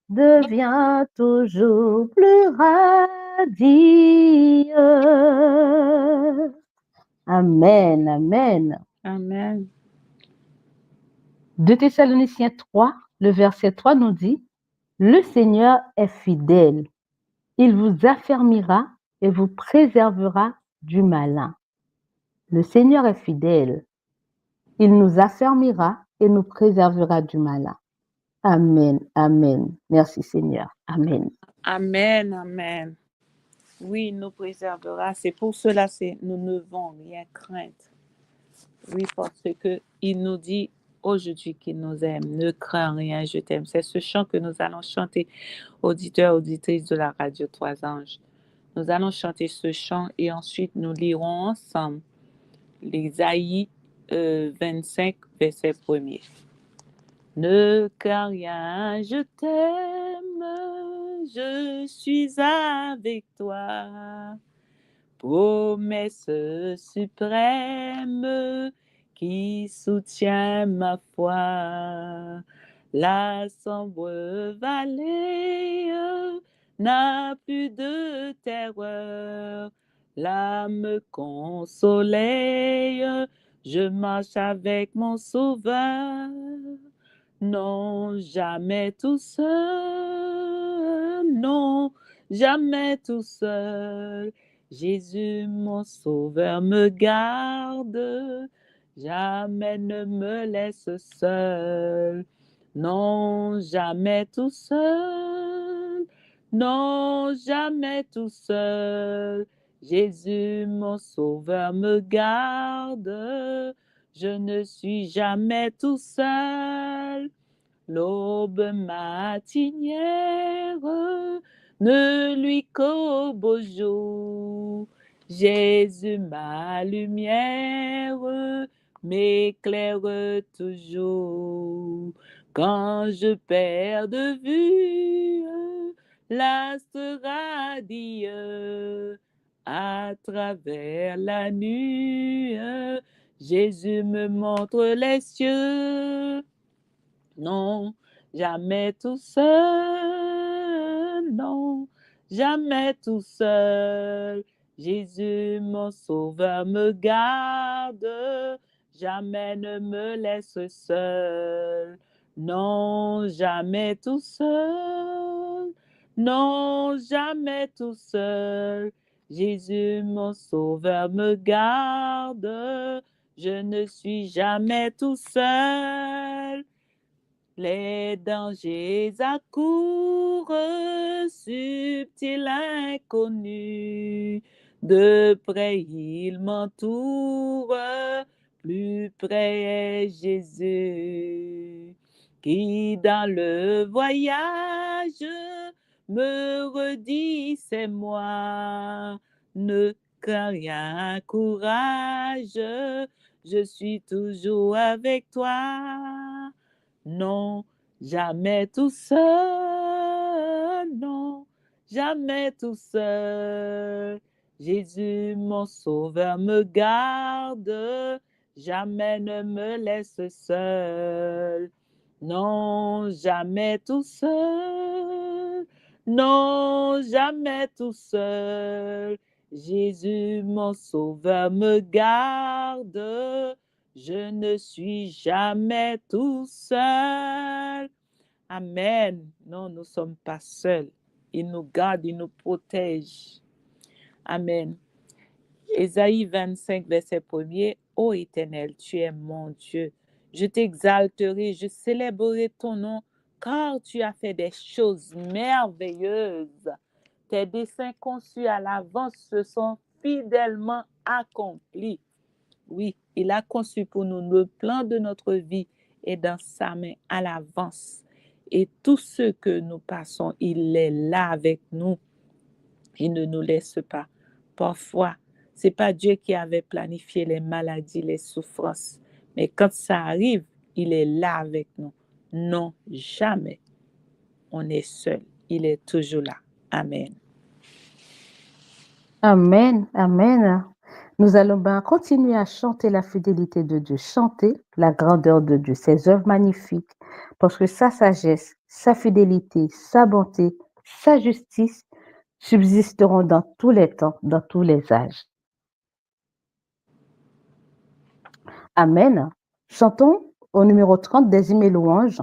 devient toujours plus radieux. Amen, amen. Amen. 2 Thessaloniciens 3, le verset 3 nous dit, le Seigneur est fidèle. Il vous affermira et vous préservera du malin. Le Seigneur est fidèle. Il nous affermira et nous préservera du malin. Amen, amen. Merci Seigneur. Amen. Amen, amen. Oui, il nous préservera. C'est pour cela que nous ne devons rien craindre. Oui, parce que il nous dit aujourd'hui qu'il nous aime. Ne crains rien, je t'aime. C'est ce chant que nous allons chanter, auditeurs, auditrices de la radio Trois Anges. Nous allons chanter ce chant et ensuite nous lirons ensemble l'Ésaïe 25, verset 1er. Ne crains rien, je t'aime, je suis avec toi. Promesse suprême qui soutient ma foi. La sombre vallée n'a plus de terreur. L'âme consolée, je marche avec mon sauveur. Non, jamais tout seul, non, jamais tout seul. Jésus, mon sauveur, me garde, jamais ne me laisse seul. Non, jamais tout seul, non, jamais tout seul. Jésus, mon sauveur, me garde, je ne suis jamais tout seul. L'aube matinière ne lui qu'au beau jour. Jésus, ma lumière, m'éclaire toujours. Quand je perds de vue l'astre radieux à travers la nuit, Jésus me montre les cieux. Non, jamais tout seul, non, jamais tout seul. Jésus, mon sauveur, me garde, jamais ne me laisse seul. Non, jamais tout seul, non, jamais tout seul. Jésus, mon sauveur, me garde, je ne suis jamais tout seul. Les dangers accourent, subtils inconnus, de près ils m'entourent, plus près est Jésus, qui dans le voyage me redit c'est moi, ne crains rien, courage, je suis toujours avec toi. Non, jamais tout seul, non, jamais tout seul. Jésus, mon sauveur, me garde, jamais ne me laisse seul. Non, jamais tout seul, non, jamais tout seul. Jésus, mon sauveur, me garde, je ne suis jamais tout seul. Amen. Non, nous ne sommes pas seuls. Il nous garde, il nous protège. Amen. Ésaïe 25, verset 1er. Ô Éternel, tu es mon Dieu. Je t'exalterai, je célébrerai ton nom, car tu as fait des choses merveilleuses. Tes desseins conçus à l'avance se sont fidèlement accomplis. Oui, il a conçu pour nous le plan de notre vie est dans sa main à l'avance. Et tout ce que nous passons, il est là avec nous. Il ne nous laisse pas. Parfois, c'est pas Dieu qui avait planifié les maladies, les souffrances. Mais quand ça arrive, il est là avec nous. Non, jamais. On est seul. Il est toujours là. Amen. Amen, amen. Nous allons continuer à chanter la fidélité de Dieu, chanter la grandeur de Dieu, ses œuvres magnifiques, parce que sa sagesse, sa fidélité, sa bonté, sa justice subsisteront dans tous les temps, dans tous les âges. Amen. Chantons au numéro 30 des hymnes et louanges.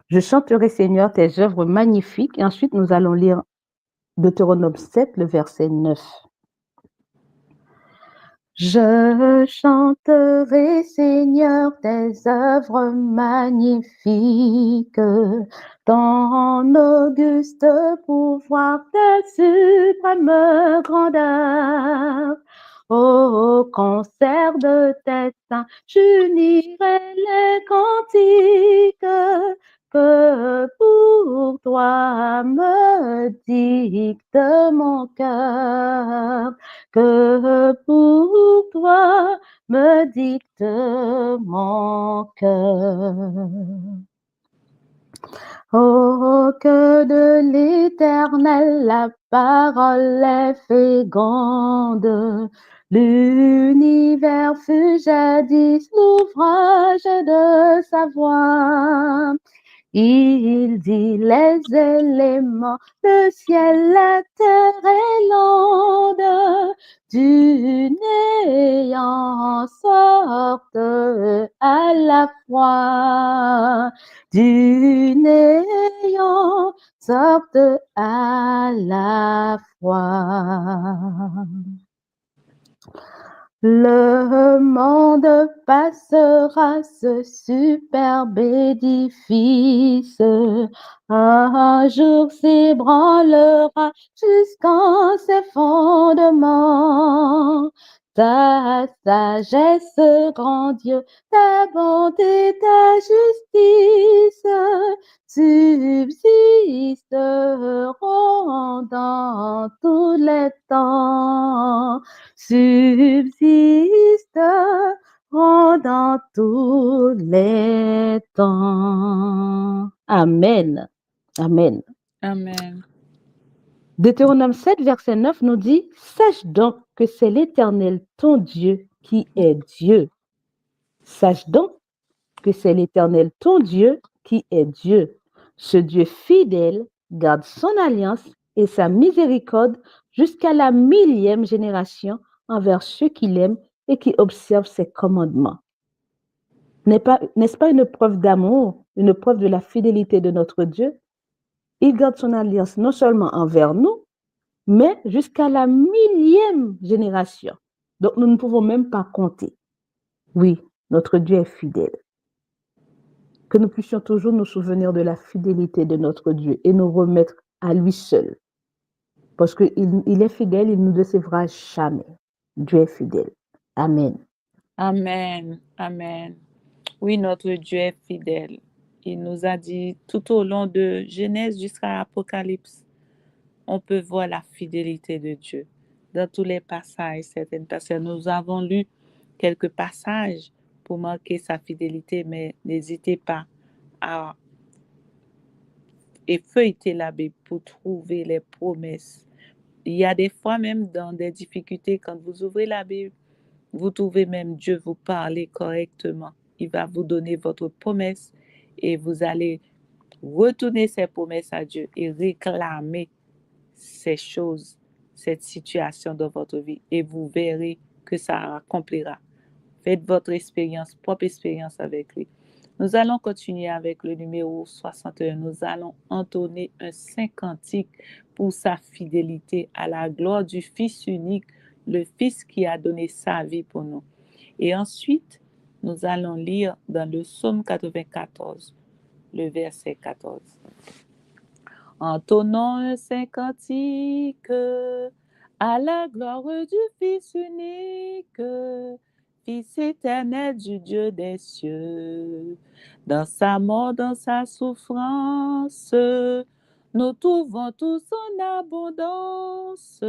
Je chanterai, Seigneur, tes œuvres magnifiques. Et ensuite, nous allons lire Deutéronome 7, le verset 9. Je chanterai, Seigneur, tes œuvres magnifiques, ton auguste pouvoir, ta suprême grandeur. Au concert de tes saints, j'unirai les cantiques que pour toi me dicte mon cœur, que pour toi me dicte mon cœur. Oh, que de l'Éternel la parole est féconde. L'univers fut jadis l'ouvrage de sa voix. Il dit les éléments, le ciel, la terre et l'onde, du néant sortent à la fois, du néant sortent à la fois. Le monde passera, ce superbe édifice, un jour s'ébranlera jusqu'en ses fondements. Ta sagesse, grand Dieu, ta bonté, ta justice subsisteront dans tous les temps. Subsisteront dans tous les temps. Amen. Amen. Amen. Deutéronome 7, verset 9 nous dit, « Sache donc que c'est l'Éternel, ton Dieu, qui est Dieu. Sache donc que c'est l'Éternel, ton Dieu, qui est Dieu. Ce Dieu fidèle garde son alliance et sa miséricorde jusqu'à la 1000e génération envers ceux qui l'aiment et qui observent ses commandements. » N'est-ce pas une preuve d'amour, une preuve de la fidélité de notre Dieu? Il garde son alliance non seulement envers nous, mais jusqu'à la 1000e génération. Donc, nous ne pouvons même pas compter. Oui, notre Dieu est fidèle. Que nous puissions toujours nous souvenir de la fidélité de notre Dieu et nous remettre à lui seul. Parce qu'il est fidèle, il ne nous décevra jamais. Dieu est fidèle. Amen. Amen. Amen. Oui, notre Dieu est fidèle. Il nous a dit tout au long de Genèse jusqu'à Apocalypse, on peut voir la fidélité de Dieu. Dans tous les passages, certaines personnes, nous avons lu quelques passages pour marquer sa fidélité, mais n'hésitez pas à feuilleter la Bible pour trouver les promesses. Il y a des fois même dans des difficultés, quand vous ouvrez la Bible, vous trouvez même Dieu vous parler correctement. Il va vous donner votre promesse et vous allez retourner ces promesses à Dieu et réclamer ces choses, cette situation dans votre vie et vous verrez que ça accomplira. Faites votre expérience, propre expérience avec lui. Nous allons continuer avec le numéro 61. Nous allons entonner un saint cantique pour sa fidélité à la gloire du Fils unique, le Fils qui a donné sa vie pour nous. Et ensuite, nous allons lire dans le psaume 94, le verset 14. Entonnons un saint cantique à la gloire du Fils unique, Fils éternel du Dieu des cieux. Dans sa mort, dans sa souffrance, nous trouvons tous en abondance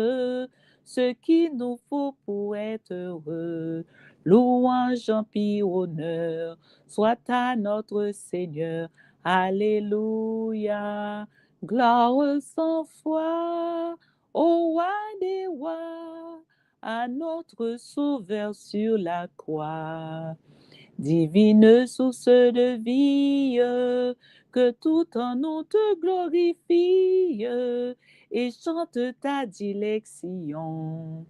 ce qu'il nous faut pour être heureux. Louange, empire, honneur, soit à notre Seigneur. Alléluia. Gloire sans foi au roi des rois, à notre Sauveur sur la croix. Divine source de vie, que tout en nous te glorifie et chante ta dilection.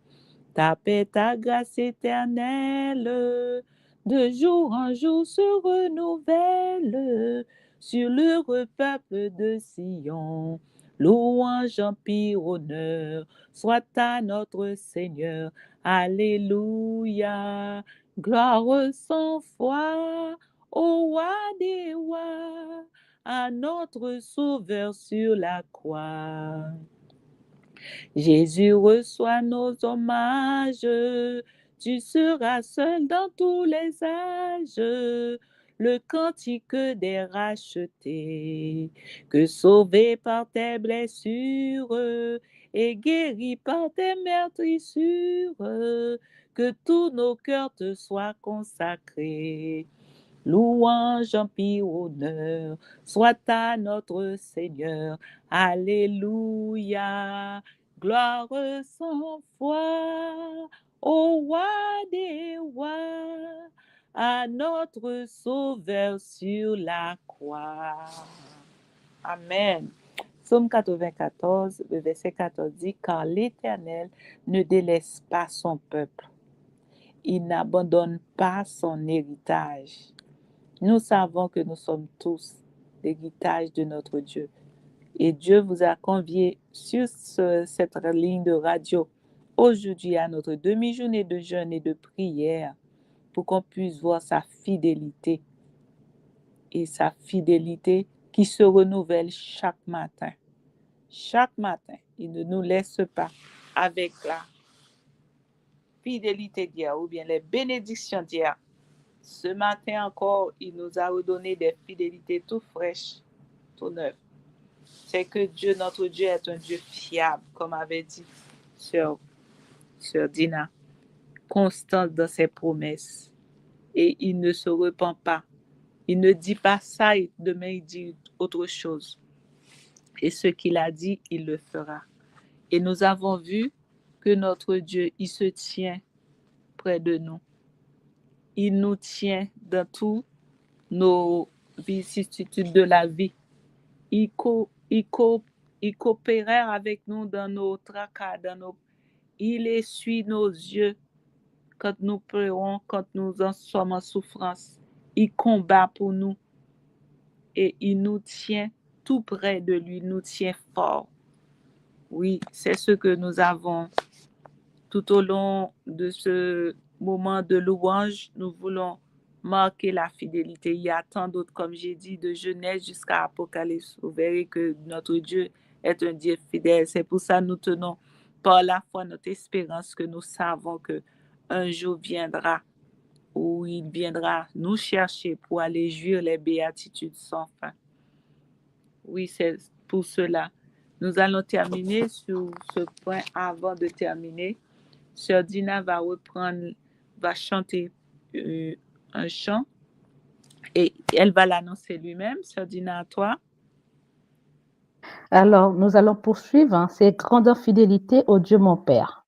Ta paix, ta grâce éternelle, de jour en jour se renouvelle sur l'heureux peuple de Sion. Louange, empire, honneur, soit à notre Seigneur. Alléluia. Gloire sans foi au roi des rois, à notre Sauveur sur la croix. Jésus reçoit nos hommages, tu seras seul dans tous les âges, le cantique des rachetés, que sauvé par tes blessures et guéri par tes meurtrissures, que tous nos cœurs te soient consacrés. Louange, empire, honneur, soit à notre Seigneur. Alléluia. Gloire sans foi au roi des rois, à notre Sauveur sur la croix. Amen. Psaume 94, le verset 14 dit, car l'Éternel ne délaisse pas son peuple. Il n'abandonne pas son héritage. Nous savons que nous sommes tous l'héritage de notre Dieu. Et Dieu vous a convié sur cette ligne de radio aujourd'hui à notre demi-journée de jeûne et de prière pour qu'on puisse voir sa fidélité. Et sa fidélité qui se renouvelle chaque matin. Chaque matin, il ne nous laisse pas avec la fidélité d'hier ou bien les bénédictions d'hier. Ce matin encore, il nous a redonné des fidélités tout fraîches, tout neuves. C'est que Dieu, notre Dieu, est un Dieu fiable, comme avait dit Sœur Dina, constant dans ses promesses. Et il ne se repent pas. Il ne dit pas ça et demain il dit autre chose. Et ce qu'il a dit, il le fera. Et nous avons vu que notre Dieu, il se tient près de nous. Il nous tient dans tous nos vicissitudes de la vie. Il coopère avec nous dans nos tracas, il essuie nos yeux quand nous pleurons, quand nous en sommes en souffrance. Il combat pour nous et il nous tient tout près de lui, nous tient fort. Oui, c'est ce que nous avons tout au long de ce moment de louange. Nous voulons marquer la fidélité. Il y a tant d'autres, comme j'ai dit, de Genèse jusqu'à Apocalypse. Vous verrez que notre Dieu est un Dieu fidèle. C'est pour ça que nous tenons par la foi notre espérance que nous savons qu'un jour viendra où il viendra nous chercher pour aller jouir les béatitudes sans fin. Oui, c'est pour cela. Nous allons terminer sur ce point avant de terminer. Sœur Dina va chanter un chant et elle va l'annoncer lui-même. Sœur Dina, à toi. Alors, nous allons poursuivre. C'est grande fidélité au Dieu mon Père.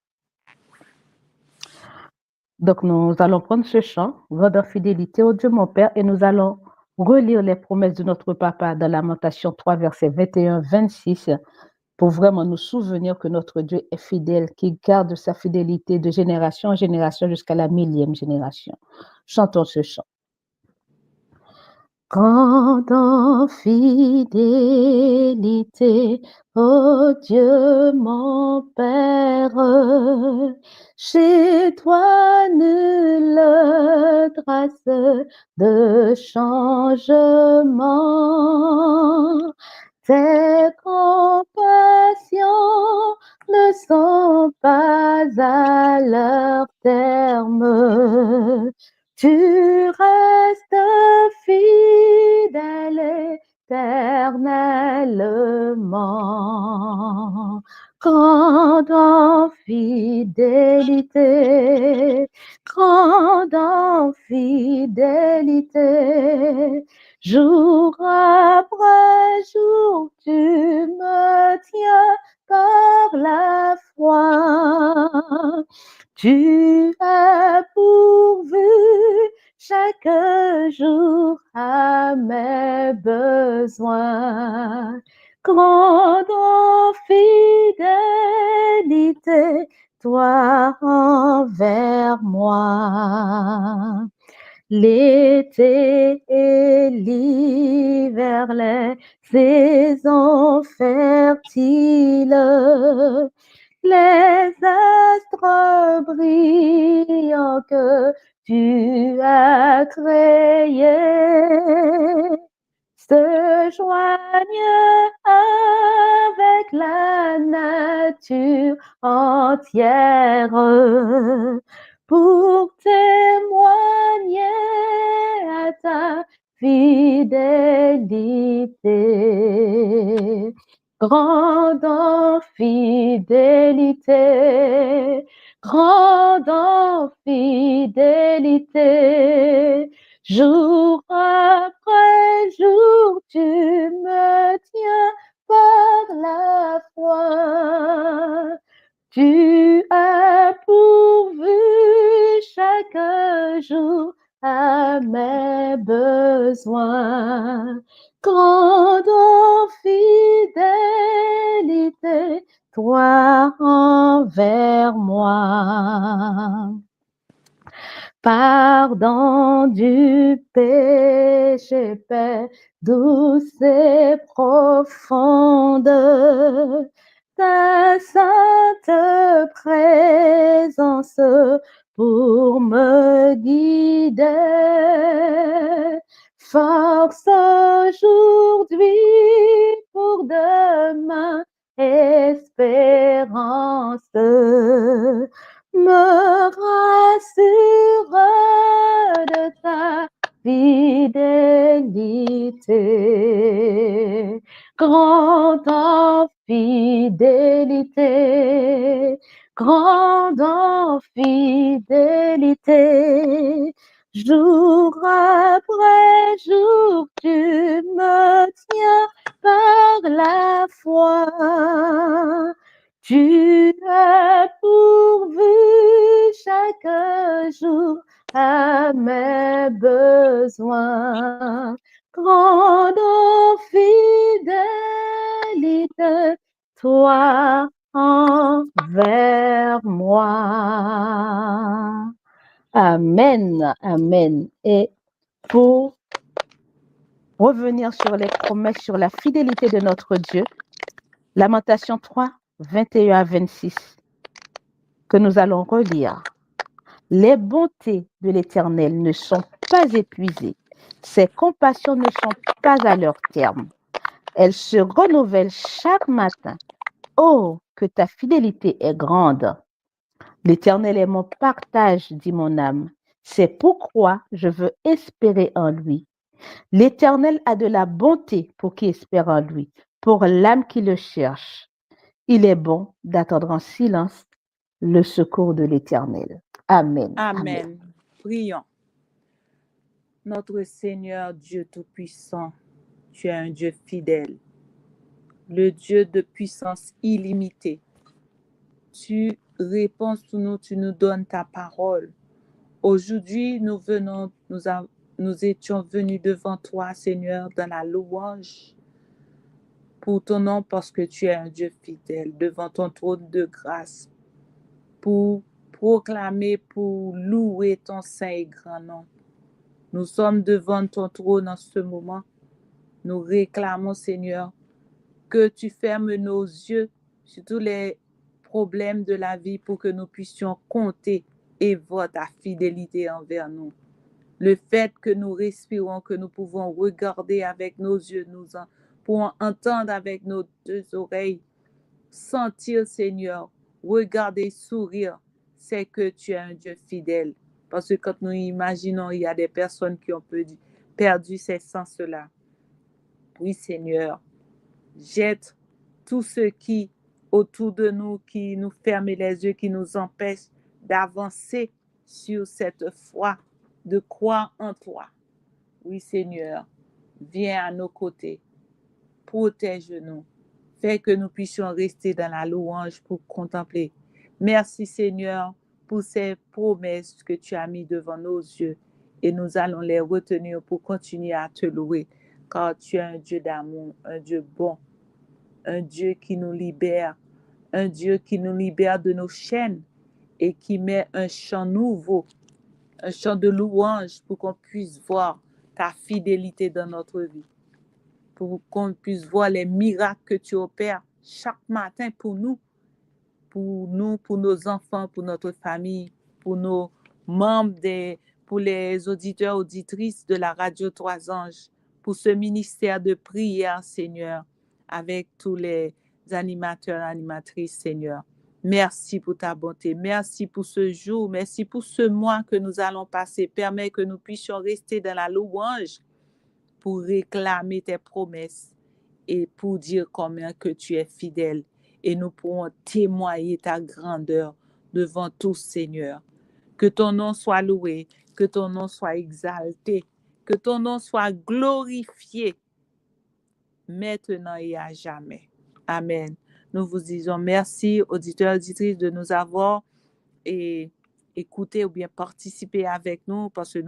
Donc, nous allons prendre ce chant, grande fidélité au Dieu mon Père, et nous allons relire les promesses de notre Papa dans Lamentation 3, versets 21-26, pour vraiment nous souvenir que notre Dieu est fidèle, qu'il garde sa fidélité de génération en génération jusqu'à la 1000e génération. Chantons ce chant. Grande fidélité, ô Dieu mon Père, chez toi nulle grâce de changement. Tes compassions ne sont pas à leur terme. Tu restes fidèle éternellement. Grande en fidélité, grande en fidélité, jour après jour, tu me tiens par la foi. Tu as pourvu chaque jour à mes besoins. Grande en fidélité, toi envers moi. L'été et l'hiver, les saisons fertiles, les astres brillants que tu as créés se joignent avec la nature entière pour témoigner à ta fidélité. Grande en fidélité, grande en fidélité, jour après jour, tu me tiens par la foi. Tu as pourvu chaque jour à mes besoins. Grande en fidélité, toi envers moi. Pardon du péché, paix douce et profonde, ta sainte présence pour me guider. Force aujourd'hui pour demain, espérance me rassure de ta fidélité. Grande en fidélité, grande en fidélité, jour après jour, tu me tiens par la foi. Tu as pourvu chaque jour à mes besoins. Grande en fidélité, toi envers moi. Amen, amen. Et pour revenir sur les promesses, sur la fidélité de notre Dieu, Lamentation 3, 21 à 26, que nous allons relire. Les bontés de l'Éternel ne sont pas épuisées, ses compassions ne sont pas à leur terme. Elles se renouvellent chaque matin. Oh, que ta fidélité est grande. L'Éternel est mon partage, dit mon âme. C'est pourquoi je veux espérer en lui. L'Éternel a de la bonté pour qui espère en lui, pour l'âme qui le cherche. Il est bon d'attendre en silence le secours de l'Éternel. Amen. Amen. Prions. Notre Seigneur Dieu Tout-Puissant, tu es un Dieu fidèle, le Dieu de puissance illimitée. Tu réponds sur nous, tu nous donnes ta parole. Aujourd'hui, nous étions venus devant toi, Seigneur, dans la louange pour ton nom, parce que tu es un Dieu fidèle, devant ton trône de grâce, pour proclamer, pour louer ton saint et grand nom. Nous sommes devant ton trône en ce moment. Nous réclamons, Seigneur, que tu fermes nos yeux sur tous les problèmes de la vie pour que nous puissions compter et voir ta fidélité envers nous. le fait que nous respirons, que nous pouvons regarder avec nos yeux, nous pouvons entendre avec nos deux oreilles, sentir, Seigneur, regarder, sourire, c'est que tu es un Dieu fidèle. Parce que quand nous imaginons, il y a des personnes qui ont perdu ces sens-là. Oui, Seigneur, jette tout ce qui autour de nous, qui nous ferme les yeux, qui nous empêche d'avancer sur cette foi, de croire en toi. Oui, Seigneur, viens à nos côtés, protège-nous, fais que nous puissions rester dans la louange pour contempler. Merci, Seigneur, pour ces promesses que tu as mises devant nos yeux et nous allons les retenir pour continuer à te louer, car tu es un Dieu d'amour, un Dieu bon, un Dieu qui nous libère, un Dieu qui nous libère de nos chaînes et qui met un chant nouveau, un chant de louange pour qu'on puisse voir ta fidélité dans notre vie, pour qu'on puisse voir les miracles que tu opères chaque matin pour nous, pour nos enfants, pour notre famille, pour nos membres, pour les auditeurs, auditrices de la radio Trois Anges, pour ce ministère de prière, Seigneur, avec tous les animateurs, animatrices, Seigneur. Merci pour ta bonté. Merci pour ce jour. Merci pour ce mois que nous allons passer. Permets que nous puissions rester dans la louange pour réclamer tes promesses et pour dire combien que tu es fidèle. Et nous pourrons témoigner ta grandeur devant tous, Seigneur. Que ton nom soit loué, que ton nom soit exalté, que ton nom soit glorifié maintenant et à jamais. Amen. Nous vous disons merci, auditeurs, auditrices, de nous avoir écouté ou bien participé avec nous parce que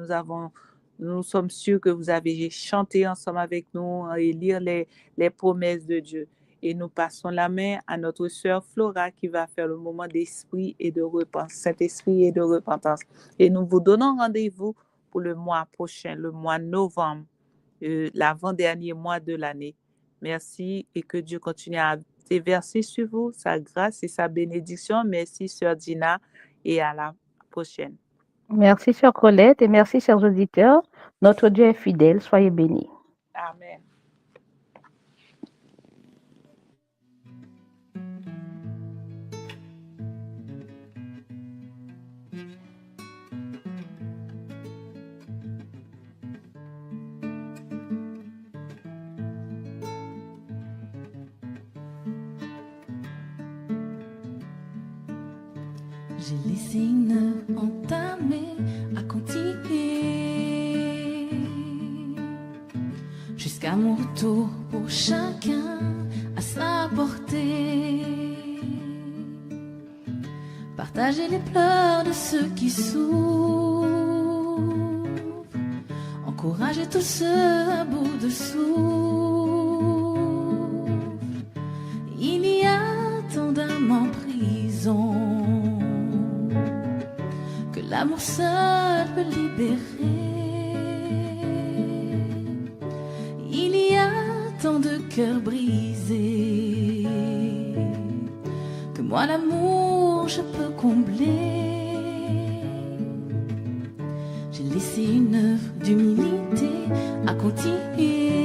nous sommes sûrs que vous avez chanté ensemble avec nous et lire les promesses de Dieu. Et nous passons la main à notre sœur Flora qui va faire le moment d'esprit et de repentance, cet esprit et de repentance. Et nous vous donnons rendez-vous pour le mois prochain, le mois de novembre, l'avant-dernier mois de l'année. Merci et que Dieu continue à déverser sur vous sa grâce et sa bénédiction. Merci, sœur Dina, et à la prochaine. Merci, chère Colette, et merci, chers auditeurs. Notre Dieu est fidèle. Soyez bénis. Amen. J'ai laissé une œuvre entamée à continuer jusqu'à mon retour pour chacun à sa portée. Partager les pleurs de ceux qui souffrent, encourager tous ceux à bout de souffle. Il y a tant d'âmes en prison, l'amour seul peut libérer. Il y a tant de cœurs brisés que moi l'amour je peux combler. J'ai laissé une œuvre d'humilité à continuer.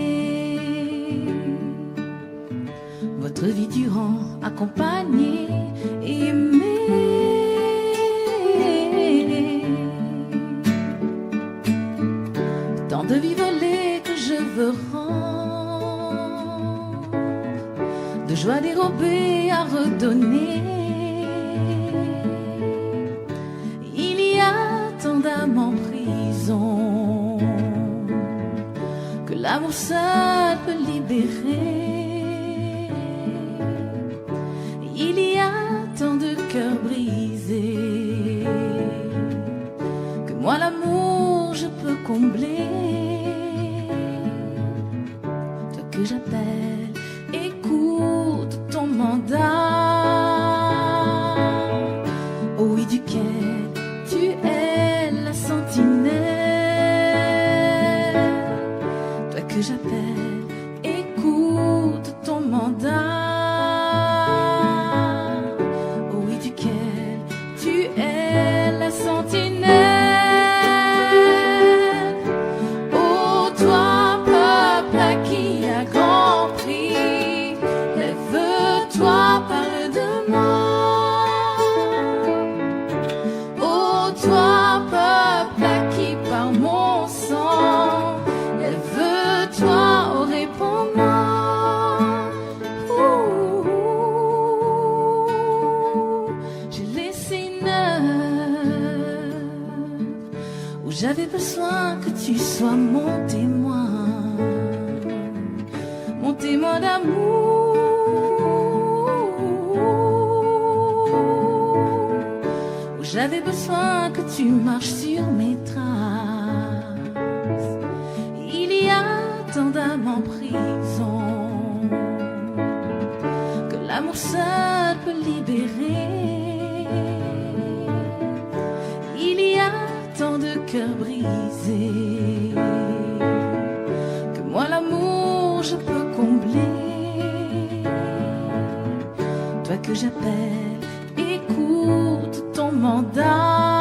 Votre vie durant accompagner et aimer. De vie volée que je veux rendre, de joie dérobée à redonner. Il y a tant d'âmes en prison que l'amour seul peut libérer. Il y a tant de cœurs brisés que moi l'amour je peux combler. Toi que j'appelle, écoute ton mandat, oh oui duquel tu es la sentinelle. Toi que j'appelle, écoute ton mandat, oh oui duquel tu es la sentinelle. où j'avais besoin que tu sois mon témoin d'amour, où j'avais besoin que tu marches sur mes traces. Il y a tant d'âmes en prison que l'amour seul peut libérer. Il y a tant de cœurs brisés que moi l'amour je peux combler. Toi que j'appelle, écoute ton mandat.